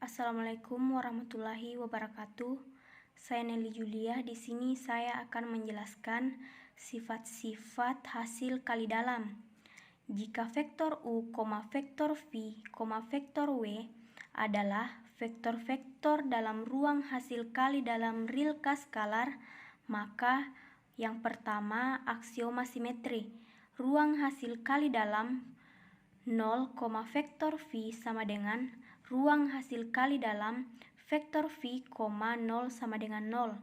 Assalamualaikum warahmatullahi wabarakatuh. Saya Nelly Julia. Di sini saya akan menjelaskan sifat-sifat hasil kali dalam. Jika vektor U, vektor V, vektor W adalah vektor-vektor dalam ruang hasil kali dalam rilka skalar, maka yang pertama aksioma simetri. Ruang hasil kali dalam 0, vektor V sama dengan ruang hasil kali dalam vektor V, 0 sama dengan 0.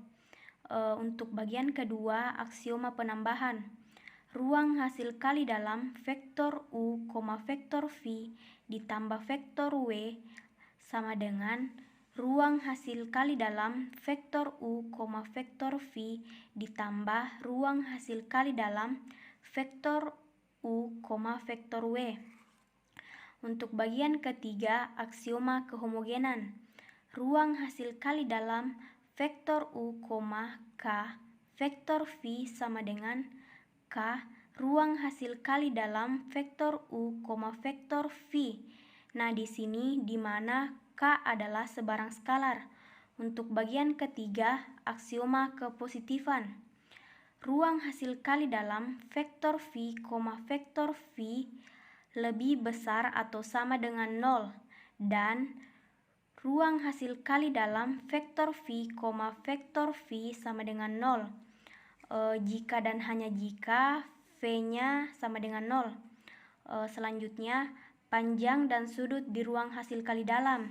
Untuk bagian kedua, aksioma penambahan. Ruang hasil kali dalam vektor U, vektor V ditambah vektor W sama dengan ruang hasil kali dalam vektor U, vektor V ditambah ruang hasil kali dalam vektor U, vektor W. Untuk bagian ketiga, aksioma kehomogenan. Ruang hasil kali dalam vektor U, K, vektor V sama dengan K, ruang hasil kali dalam vektor U, vektor V. Nah, di sini di mana K adalah sebarang skalar. Untuk bagian ketiga, aksioma kepositifan. Ruang hasil kali dalam vektor V, vektor V lebih besar atau sama dengan 0 dan ruang hasil kali dalam vektor V, vektor V sama dengan 0 jika dan hanya jika V-nya sama dengan 0. Selanjutnya, panjang dan sudut di ruang hasil kali dalam.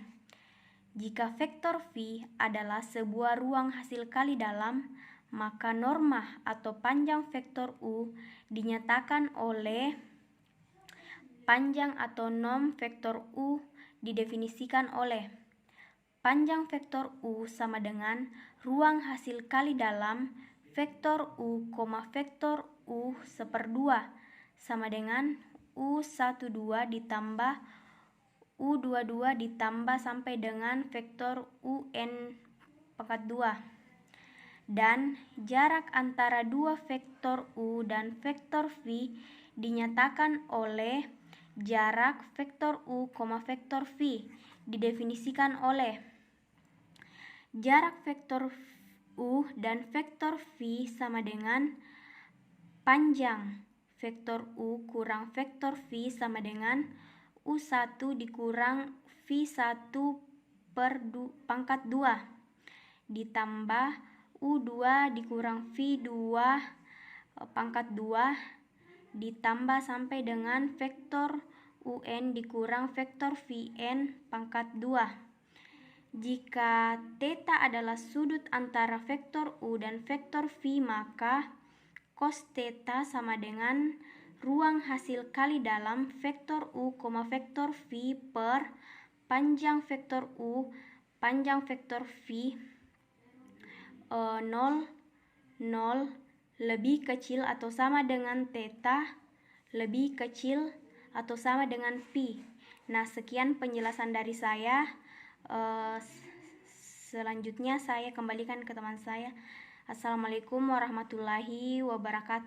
Jika vektor V adalah sebuah ruang hasil kali dalam, maka norma atau panjang vektor U dinyatakan oleh panjang atau norm vektor U didefinisikan oleh panjang vektor U sama dengan ruang hasil kali dalam vektor U, vektor U /2 sama dengan U12 ditambah U22 ditambah sampai dengan vektor UN pangkat 2. Dan jarak antara dua vektor U dan vektor V dinyatakan oleh jarak vektor U, vektor V didefinisikan oleh jarak vektor U dan vektor V sama dengan panjang vektor U kurang vektor V sama dengan U1 dikurang V1 per pangkat 2 ditambah U2 dikurang V2 pangkat 2 ditambah sampai dengan vektor UN dikurang vektor VN pangkat 2. Jika theta adalah sudut antara vektor U dan vektor V, maka cos theta sama dengan ruang hasil kali dalam vektor U, vektor V per panjang vektor U, panjang vektor V 0, 0 lebih kecil atau sama dengan theta lebih kecil atau sama dengan pi. Nah, sekian penjelasan dari saya. Selanjutnya saya kembalikan ke teman saya. Assalamualaikum warahmatullahi wabarakatuh.